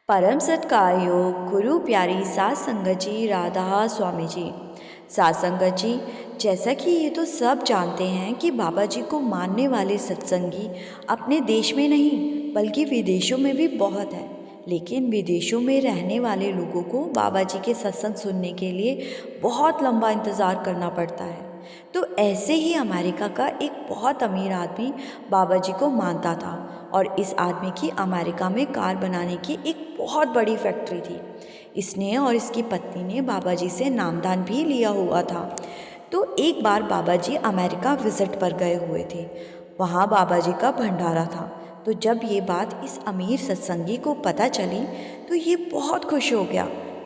परम सत्कारयोग गुरु प्यारी सात संगत जी राधा स्वामी जी। सात संगत जी, जैसा कि ये तो सब जानते हैं कि बाबा जी को मानने वाले सत्संगी अपने देश में नहीं बल्कि विदेशों में भी बहुत है। लेकिन विदेशों में रहने वाले लोगों को बाबा जी के सत्संग सुनने के लिए बहुत लंबा इंतज़ार करना पड़ता है। तो ऐसे ही अमेरिका का एक बहुत अमीर आदमी बाबा जी को मानता था और इस आदमी की अमेरिका में कार बनाने की एक बहुत बड़ी फैक्ट्री थी। इसने और इसकी पत्नी ने बाबा जी से नामदान भी लिया हुआ था। तो एक बार बाबा जी अमेरिका विज़िट पर गए हुए थे। वहाँ बाबा जी का भंडारा था। तो जब ये बात इस अमीर सत्संगी को पता चली तो ये बहुत खुश हो गया,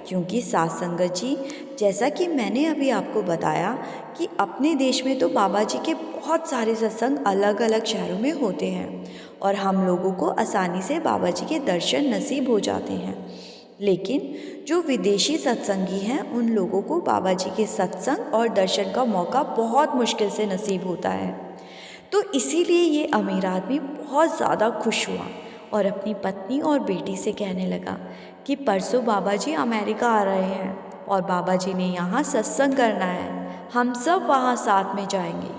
क्योंकि सात संगत जी, जैसा कि मैंने अभी आपको बताया कि अपने देश में तो बाबा जी के बहुत सारे सत्संग अलग अलग शहरों में होते हैं और हम लोगों को आसानी से बाबा जी के दर्शन नसीब हो जाते हैं। लेकिन जो विदेशी सत्संगी हैं उन लोगों को बाबा जी के सत्संग और दर्शन का मौका बहुत मुश्किल से नसीब होता है। तो इसीलिए ये अमीर आदमी बहुत ज़्यादा खुश हुआ और अपनी पत्नी और बेटी से कहने लगा कि परसों बाबा जी अमेरिका आ रहे हैं और बाबा जी ने यहाँ सत्संग करना है, हम सब वहाँ साथ में जाएंगे।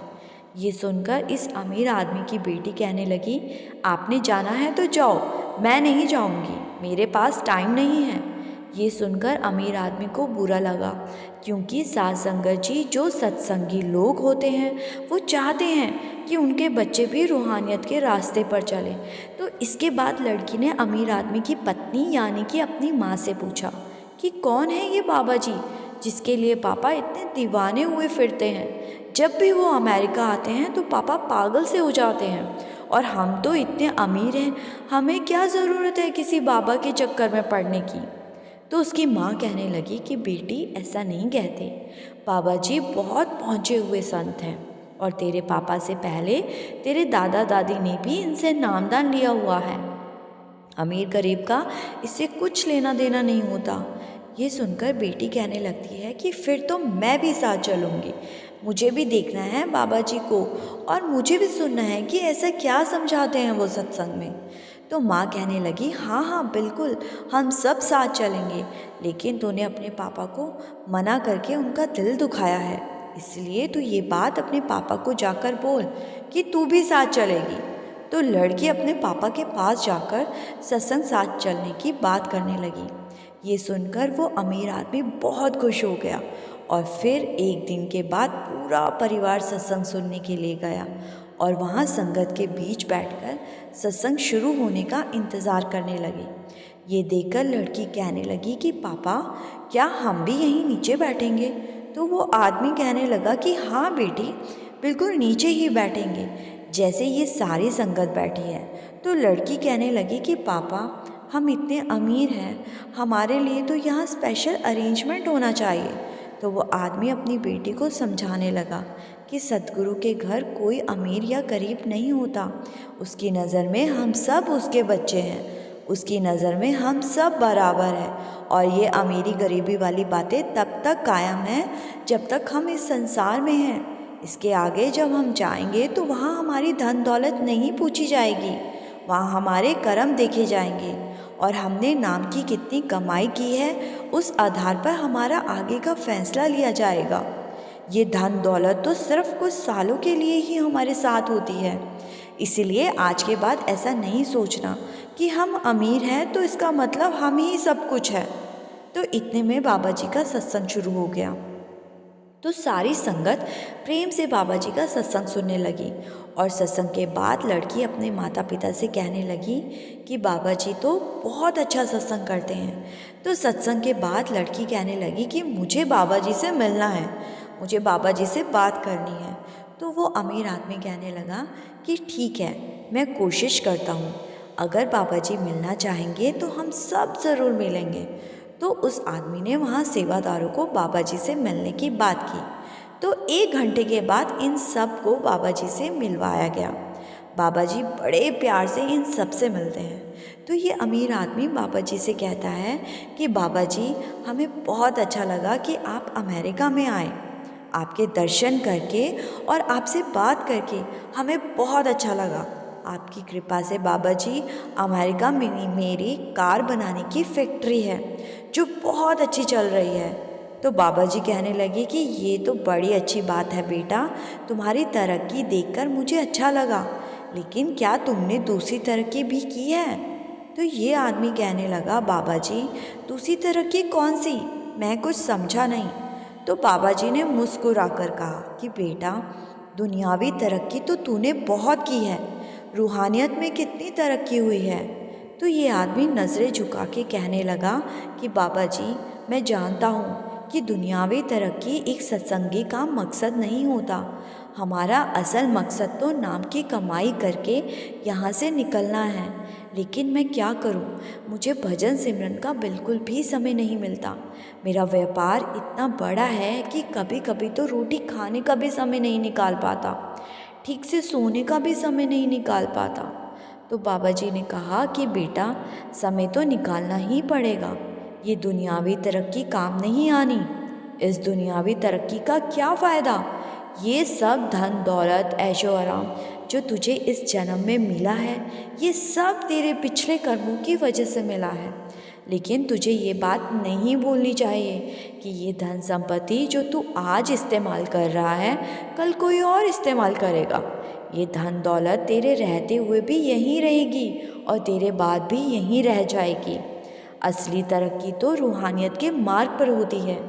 ये सुनकर इस अमीर आदमी की बेटी कहने लगी, आपने जाना है तो जाओ, मैं नहीं जाऊँगी, मेरे पास टाइम नहीं है। ये सुनकर अमीर आदमी को बुरा लगा, क्योंकि सात संगत जी जो सत्संगी लोग होते हैं वो चाहते हैं कि उनके बच्चे भी रूहानियत के रास्ते पर चलें। तो इसके बाद लड़की ने अमीर आदमी की पत्नी यानी कि अपनी माँ से पूछा कि कौन है ये बाबा जी जिसके लिए पापा इतने दीवाने हुए फिरते हैं। जब भी वो अमेरिका आते हैं तो पापा पागल से हो जाते हैं और हम तो इतने अमीर हैं, हमें क्या ज़रूरत है किसी बाबा के चक्कर में पड़ने की। तो उसकी माँ कहने लगी कि बेटी, ऐसा नहीं कहते, बाबा जी बहुत पहुँचे हुए संत हैं और तेरे पापा से पहले तेरे दादा दादी ने भी इनसे नामदान लिया हुआ है। अमीर गरीब का इससे कुछ लेना देना नहीं होता। ये सुनकर बेटी कहने लगती है कि फिर तो मैं भी साथ चलूँगी, मुझे भी देखना है बाबा जी को और मुझे भी सुनना है कि ऐसा क्या समझाते हैं वो सत्संग में। तो माँ कहने लगी, हाँ हाँ बिल्कुल, हम सब साथ चलेंगे, लेकिन तूने अपने पापा को मना करके उनका दिल दुखाया है, इसलिए तू ये बात अपने पापा को जाकर बोल कि तू भी साथ चलेगी। तो लड़की अपने पापा के पास जाकर सत्संग साथ चलने की बात करने लगी। ये सुनकर वो अमीर आदमी बहुत खुश हो गया और फिर एक दिन के बाद पूरा परिवार सत्संग सुनने के लिए गया और वहाँ संगत के बीच बैठकर सत्संग शुरू होने का इंतज़ार करने लगे। ये देखकर लड़की कहने लगी कि पापा, क्या हम भी यहीं नीचे बैठेंगे? तो वो आदमी कहने लगा कि हाँ बेटी, बिल्कुल नीचे ही बैठेंगे जैसे ये सारी संगत बैठी है। तो लड़की कहने लगी कि पापा, हम इतने अमीर हैं, हमारे लिए तो यहाँ स्पेशल अरेंजमेंट होना चाहिए। तो वो आदमी अपनी बेटी को समझाने लगा कि सतगुरु के घर कोई अमीर या गरीब नहीं होता, उसकी नज़र में हम सब उसके बच्चे हैं, उसकी नज़र में हम सब बराबर हैं और ये अमीरी गरीबी वाली बातें तब तक कायम हैं जब तक हम इस संसार में हैं। इसके आगे जब हम जाएंगे तो वहाँ हमारी धन दौलत नहीं पूछी जाएगी, वहाँ हमारे कर्म देखे जाएंगे और हमने नाम की कितनी कमाई की है उस आधार पर हमारा आगे का फैसला लिया जाएगा। ये धन दौलत तो सिर्फ कुछ सालों के लिए ही हमारे साथ होती है, इसीलिए आज के बाद ऐसा नहीं सोचना कि हम अमीर हैं तो इसका मतलब हम ही सब कुछ है। तो इतने में बाबा जी का सत्संग शुरू हो गया। तो सारी संगत प्रेम से बाबा जी का सत्संग सुनने लगी और सत्संग के बाद लड़की अपने माता पिता से कहने लगी कि बाबा जी तो बहुत अच्छा सत्संग करते हैं। तो सत्संग के बाद लड़की कहने लगी कि मुझे बाबा जी से मिलना है, मुझे बाबा जी से बात करनी है। तो वो अमीर आदमी कहने लगा कि ठीक है, मैं कोशिश करता हूँ, अगर बाबा जी मिलना चाहेंगे तो हम सब ज़रूर मिलेंगे। तो उस आदमी ने वहाँ सेवादारों को बाबा जी से मिलने की बात की। तो 1 घंटे के बाद इन सब को बाबा जी से मिलवाया गया। बाबा जी बड़े प्यार से इन सब से मिलते हैं। तो ये अमीर आदमी बाबा जी से कहता है कि बाबा जी, हमें बहुत अच्छा लगा कि आप अमेरिका में आए, आपके दर्शन करके और आपसे बात करके हमें बहुत अच्छा लगा। आपकी कृपा से बाबा जी अमेरिका में मेरी कार बनाने की फैक्ट्री है जो बहुत अच्छी चल रही है। तो बाबा जी कहने लगे कि ये तो बड़ी अच्छी बात है बेटा, तुम्हारी तरक्की देखकर मुझे अच्छा लगा, लेकिन क्या तुमने दूसरी तरक्की भी की है? तो ये आदमी कहने लगा, बाबा जी दूसरी तरक्की कौन सी? मैं कुछ समझा नहीं। तो बाबा जी ने मुस्कुरा कर कहा कि बेटा दुनियावी तरक्की तो तूने बहुत की है, रूहानियत में कितनी तरक्की हुई है? तो ये आदमी नज़रें झुका के कहने लगा कि बाबा जी मैं जानता हूँ कि दुनियावी तरक्की एक सत्संगी का मकसद नहीं होता। हमारा असल मकसद तो नाम की कमाई करके यहाँ से निकलना है। लेकिन मैं क्या करूँ, मुझे भजन सिमरन का बिल्कुल भी समय नहीं मिलता। मेरा व्यापार इतना बड़ा है कि कभी कभी तो रोटी खाने का भी समय नहीं निकाल पाता, ठीक से सोने का भी समय नहीं निकाल पाता। तो बाबा जी ने कहा कि बेटा समय तो निकालना ही पड़ेगा, ये दुनियावी तरक्की काम नहीं आनी। इस दुनियावी तरक्की का क्या फ़ायदा? ये सब धन दौलत ऐशो आराम जो तुझे इस जन्म में मिला है, ये सब तेरे पिछले कर्मों की वजह से मिला है। लेकिन तुझे ये बात नहीं भूलनी चाहिए कि ये धन संपत्ति जो तू आज इस्तेमाल कर रहा है, कल कोई और इस्तेमाल करेगा। ये धन दौलत तेरे रहते हुए भी यहीं रहेगी और तेरे बाद भी यहीं रह जाएगी। असली तरक्की तो रूहानियत के मार्ग पर होती है।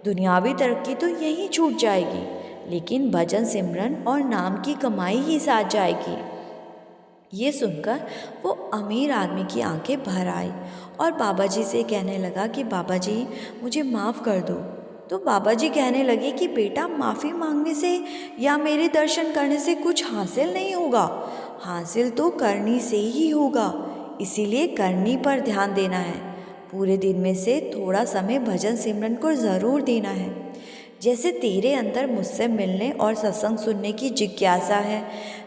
दुनियावी तरक्की तो यहीं छूट जाएगी, लेकिन भजन सिमरन और नाम की कमाई ही साथ जाएगी। ये सुनकर वो अमीर आदमी की आंखें भर आई और बाबा जी से कहने लगा कि बाबा जी मुझे माफ़ कर दो। तो बाबा जी कहने लगे कि बेटा माफ़ी मांगने से या मेरे दर्शन करने से कुछ हासिल नहीं होगा, हासिल तो करनी से ही होगा, इसीलिए करनी पर ध्यान देना है। पूरे दिन में से थोड़ा समय भजन सिमरन को ज़रूर देना है। जैसे तेरे अंदर मुझसे मिलने और सत्संग सुनने की जिज्ञासा है,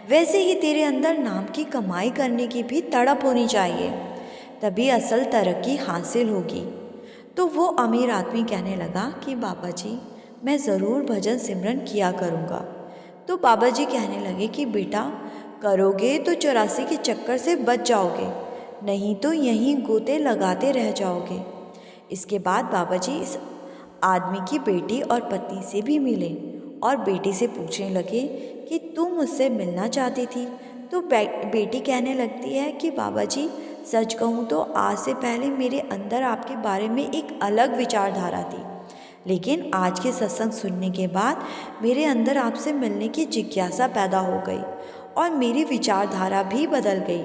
वैसे ही तेरे अंदर नाम की कमाई करने की भी तड़प होनी चाहिए, तभी असल तरक्की हासिल होगी। तो वो अमीर आदमी कहने लगा कि बाबा जी मैं ज़रूर भजन सिमरन किया करूँगा। तो बाबा जी कहने लगे कि बेटा करोगे तो 84 के चक्कर से बच जाओगे, नहीं तो यहीं गोते लगाते रह जाओगे। इसके बाद बाबा जी इस आदमी की बेटी और पत्नी से भी मिले और बेटी से पूछने लगे कि तू मुझसे मिलना चाहती थी? तो बेटी कहने लगती है कि बाबा जी सच कहूँ तो आज से पहले मेरे अंदर आपके बारे में एक अलग विचारधारा थी, लेकिन आज के सत्संग सुनने के बाद मेरे अंदर आपसे मिलने की जिज्ञासा पैदा हो गई और मेरी विचारधारा भी बदल गई।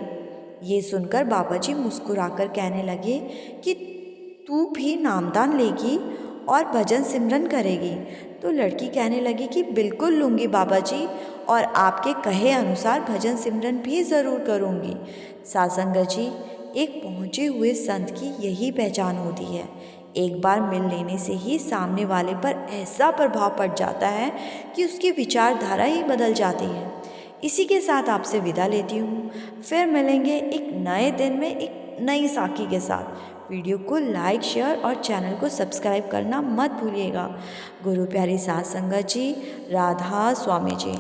ये सुनकर बाबा जी मुस्कुराकर कहने लगे कि तू भी नामदान लेगी और भजन सिमरन करेगी? तो लड़की कहने लगी कि बिल्कुल लूँगी बाबा जी, और आपके कहे अनुसार भजन सिमरन भी ज़रूर करूँगी। सासंगत जी, एक पहुँचे हुए संत की यही पहचान होती है। एक बार मिल लेने से ही सामने वाले पर ऐसा प्रभाव पड़ जाता है कि उसकी विचारधारा ही बदल जाती है। इसी के साथ आपसे विदा लेती हूँ। फिर मिलेंगे एक नए दिन में एक नई साखी के साथ। वीडियो को लाइक शेयर और चैनल को सब्सक्राइब करना मत भूलिएगा। गुरु प्यारी साथ संगत जी, राधा स्वामी जी।